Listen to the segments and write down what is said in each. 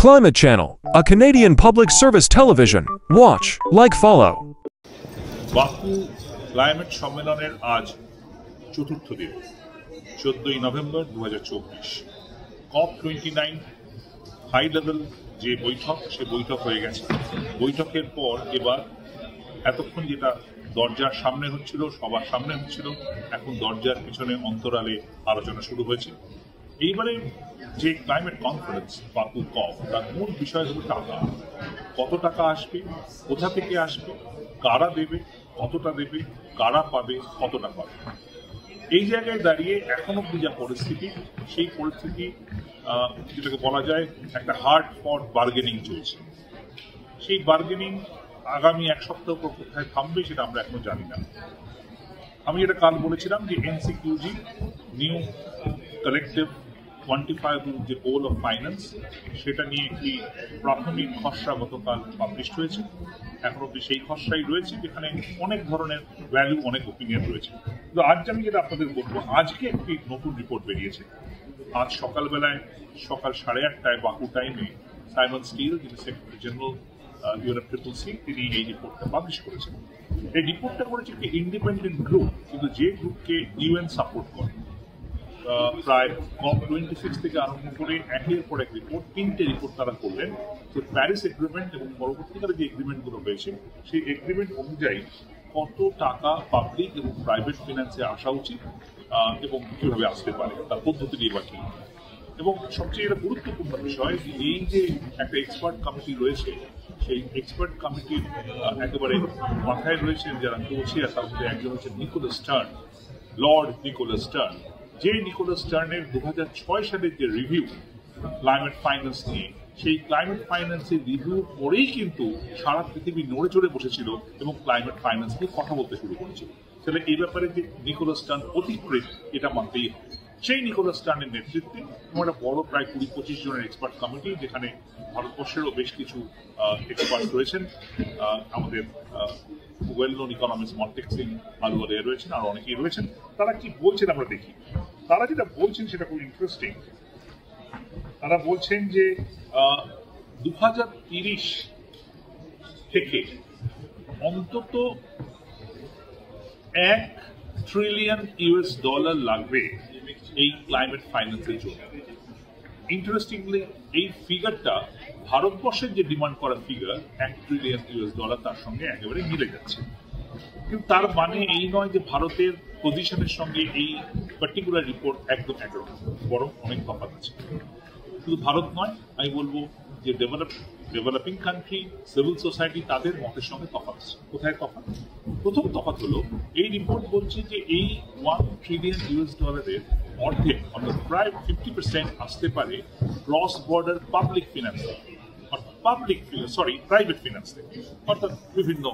Climate Channel, a Canadian public service television. Watch, like, follow. Baku climate সম্মেলনের আজ চতুর্থ দিন, 14 নভেম্বর 2024। COP29 হাই লেভেল যে বৈঠক, সে বৈঠক হয়ে গেছে। বৈঠকের পর এবার এতক্ষণ যেটা দরজার সামনে হচ্ছিল, সবার সামনে হচ্ছিল, এখন দরজার পিছনে অন্তরালে আলোচনা শুরু হয়েছে। এইবারে যে ক্লাইমেট কনফারেন্স বাকু কপ, তার মূল বিষয় হলো টাকা। কত টাকা আসবে, কোথা থেকে আসবে, কারা দেবে, কতটা দেবে, কারা পাবে, কতটা পাবে। এই জায়গায় দাঁড়িয়ে এখন অব্দি যা পরিস্থিতি, সেই পরিস্থিতি যেটাকে বলা যায় একটা হার্ড ফর বার্গেনিং চলছে। সেই বার্গেনিং আগামী এক সপ্তাহ পর কোথায় থামবে সেটা আমরা এখনো জানি না। আমি যেটা কাল বলেছিলাম যে এনসিকিউজি নিউ কালেকটিভ কোয়ান্টিফায়াবল যে গোল অফ ফাইন্যান্স, সেটা নিয়ে একটি প্রাথমিক খসড়া গতকাল পাবলিশ হয়েছে। এখন অব্দি সেই খসড়াই রয়েছে, যেখানে অনেক ধরনের ভ্যালু, অনেক ওপিনিয়ন রয়েছে। কিন্তু আজ আমি যেটা আপনাদের বলবো, আজকে একটি নতুন রিপোর্ট বেরিয়েছে। আজ সকালবেলায় সকাল 8:30 বাকু টাইমে সাইমন স্টিল, যিনি সেক্রেটারি জেনারেল UNFCCC, তিনি এই রিপোর্টটা পাবলিশ করেছেন। এই রিপোর্টটা করেছে একটি ইন্ডিপেন্ডেন্ট গ্রুপ, কিন্তু যে গ্রুপকে ইউএন সাপোর্ট করে। প্রায় COP26 থেকে আরম্ভ করে একের পর এক রিপোর্ট, 3টে রিপোর্ট তারা করলেন যে প্যারিস এগ্রিমেন্ট এবং পরবর্তীকালে যে এগ্রিমেন্টগুলো হয়েছে, সেই এগ্রিমেন্ট অনুযায়ী কত টাকা পাবলিক এবং প্রাইভেট ফিন্যান্সে আসা উচিত এবং কিভাবে আসতে পারে, তার পদ্ধতি নিয়ে বা কি। এবং সবচেয়ে এটা গুরুত্বপূর্ণ বিষয় যে এই যে একটা এক্সপার্ট কমিটি রয়েছে, সেই এক্সপার্ট কমিটির একেবারে মাথায় রয়েছেন যারা কোচিয়ার, তার মধ্যে একজন হচ্ছে Nicholas Stern, Lord Nicholas Stern. যে নিকোলাস স্টার্নের 2006 সালের যে রিভিউ ক্লাইমেট ফাইন্যান্স নিয়ে, সেই ক্লাইমেট ফাইন্যান্সের রিভিউ পরেই কিন্তু সারা পৃথিবী নড়ে চড়ে বসেছিল এবং ক্লাইমেট ফাইন্যান্স নিয়ে কথা বলতে শুরু করেছিল। তাহলে এই ব্যাপারে যে নিকোলাস স্টার্ন অধিকৃত, এটা মানতেই হবে। সেই নিকোলাস স্টার্নের নেতৃত্বে একটা বড় প্রায় 20-25 জনের এক্সপার্ট কমিটি, যেখানে ভারতবর্ষেরও বেশ কিছু এক্সপার্ট রয়েছেন। আমাদের well known economist Montek Singh Ahluwalia রয়েছেন, আর অনেকেই রয়েছেন। তারা কি বলছেন আমরা দেখি। তারা যেটা বলছেন সেটা খুব ইন্টারেস্টিং। তারা বলছেন যে 2030 থেকে অন্তত $1 ট্রিলিয়ন লাগবে এই ক্লাইমেট ফাইন্যান্সের জন্য। ইন্টারেস্টিংলি এই ফিগারটা ভারতবর্ষের যে ডিমান্ড করা ফিগার $1 ট্রিলিয়ন, তার সঙ্গে একেবারে মিলে যাচ্ছে। কিন্তু তার মানে এই নয় যে ভারতের পজিশনের সঙ্গে এই পার্টিকুলার রিপোর্ট একদম একরকম, বরং অনেক তফাৎ আছে। শুধু ভারত নয়, আমি বলবো যে ডেভেলপিং কান্ট্রি, সিভিল সোসাইটি, তাদের মতের সঙ্গে তফাৎ আছে। কোথায় তফাৎ? প্রথম তফাৎ হলো, এই রিপোর্ট বলছে যে এই $1 ট্রিলিয়ন অর্ধেক, অর্থাৎ প্রায় 50% আসতে পারে cross border public finance, private finance থেকে, অর্থাৎ বিভিন্ন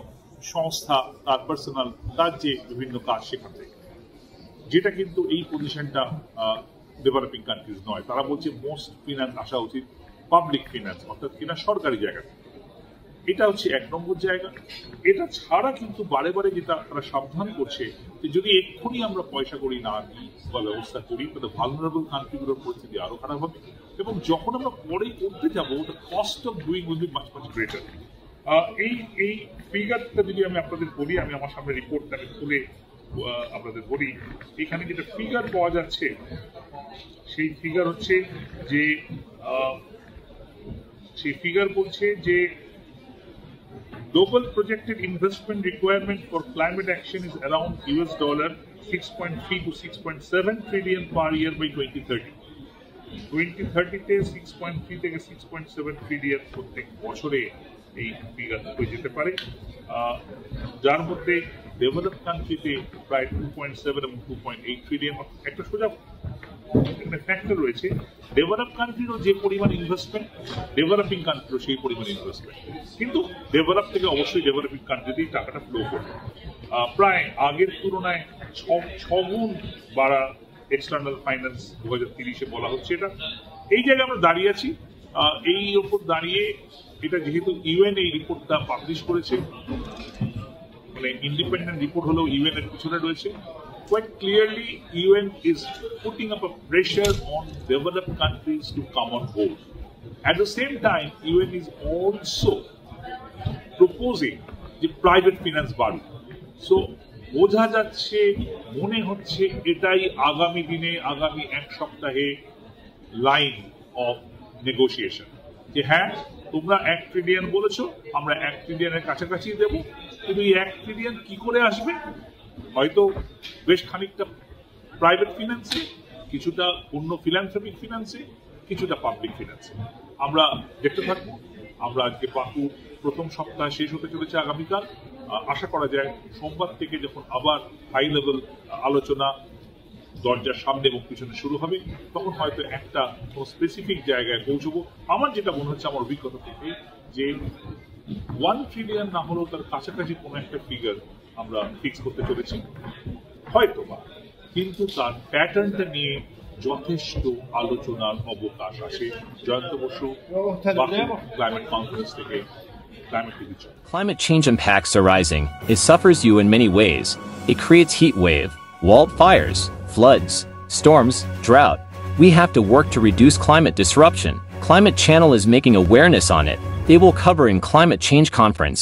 সংস্থা, তার পার্সোনাল, তার যে বিভিন্ন কাজ, সেখান থেকে। যেটা কিন্তু এই পজিশনটা ডেভেলপিং কান্ট্রিজ নয়। তারা বলছে মোস্ট ফিন্যান্স আসা উচিত পাবলিক ফিন্যান্স, অর্থাৎ কিনা সরকারি জায়গা থেকে। এটা হচ্ছে 1 নম্বর জায়গা। এটা ছাড়া কিন্তু বারে বারে যেটা তারা সাবধান করছে যে যদি এক্ষুনি আমরা পয়সা করি না দিই বা ব্যবস্থা করি, তাহলে ভালনারেবল কান্ট্রিগুলোর পরিস্থিতি আরো খারাপ হবে, এবং যখন আমরা পরে করতে যাবো, ওটা cost of doing will be much much greater. এই ফিগারটা যদি আমি আপনাদের বলি, আমি আমার সামনে রিপোর্টটা খুলে আপনাদের বলি। এখানে যেটা ফিগার পাওয়া যাচ্ছে, সেই ফিগার হচ্ছে যে বলছে যে global projected investment requirement for climate action is around $6.3 to 6.7 trillion per year by 2030. 2030-তে 6.3 থেকে 6.7 ট্রিলিয়ন প্রত্যেক বছরে এই ফিগার হয়ে যেতে পারে, যার মধ্যে ডেভেলপ কান্ট্রিতে প্রায় 2.7 এবং 2.8 ট্রিলিয়ন। একটা সোজা এখানে ফ্যাক্টর রয়েছে, ডেভেলপ কান্ট্রিরও যে পরিমাণ ইনভেস্টমেন্ট, ডেভেলপিং কান্ট্রিরও সেই পরিমাণ ইনভেস্টমেন্ট, কিন্তু ডেভেলপ থেকে অবশ্যই ডেভেলপিং কান্ট্রিতেই টাকাটা ফ্লো করবে। প্রায় আগের তুলনায় 6 গুণ বাড়া এক্সটার্নাল ফাইন্যান্স 2030-এ বলা হচ্ছে। এটা এই জায়গায় আমরা দাঁড়িয়ে আছি। এই ওপর দাঁড়িয়ে, এটা যেহেতু ইউএন এই রিপোর্টটা পাবলিশ করেছে, মানে ইন্ডিপেন্ডেন্ট রিপোর্ট হলেও ইউএন এর পিছনে রয়েছে। Quite clearly, UN is putting up a pressure on developed countries to come on board. At the same time, UN is also proposing যে প্রাইভেট ফিন্যান্স বাড়ে। সো বোঝা যাচ্ছে, মনে হচ্ছে এটাই আগামী দিনে, আগামী এক সপ্তাহে লাইন অফ নেগোসিয়েশন, যে হ্যাঁ তোমরা 1 ট্রিলিয়ন বলেছো, আমরা 1 ট্রিলিয়নের কাছাকাছি দেবো, কিন্তু এই 1 ট্রিলিয়ন কি করে আসবে? হয়তো বেশ খানিকটা প্রাইভেট ফিন্যান্সে, কিছুটা অন্য ফিলান্থ্রপিক ফিন্যান্সে, কিছুটা পাবলিক ফিন্যান্সে। আমরা দেখতে থাকবো। আমরা আজকে বাকুর প্রথম সপ্তাহ শেষ হতে চলেছে আগামীকাল। আশা করা যায় সোমবার থেকে যখন আবার হাই লেভেল আলোচনা দরজার সামনে এবং পিছনে শুরু হবে, তখন হয়তো একটা কোনো স্পেসিফিক জায়গায় পৌঁছবো। আমার যেটা মনে হচ্ছে আমার অভিজ্ঞতা থেকে, যে 1 ট্রিলিয়ন না হলেও তার কাছাকাছি কোনো একটা ফিগার আমরা ফিক্স করতে চলেছি হয়তো বা, কিন্তু তার প্যাটার্নটা নিয়ে যথেষ্ট আলোচনার অবকাশ আছে। জয়ন্ত বসু, ক্লাইমেট কনফারেন্স থেকে, climate TV. Climate change impacts are rising. It suffers you in many ways. It creates heat wave, wildfires, floods, storms, drought. We have to work to reduce climate disruption. Climate Channel is making awareness on it. They will cover in Climate Change Conference.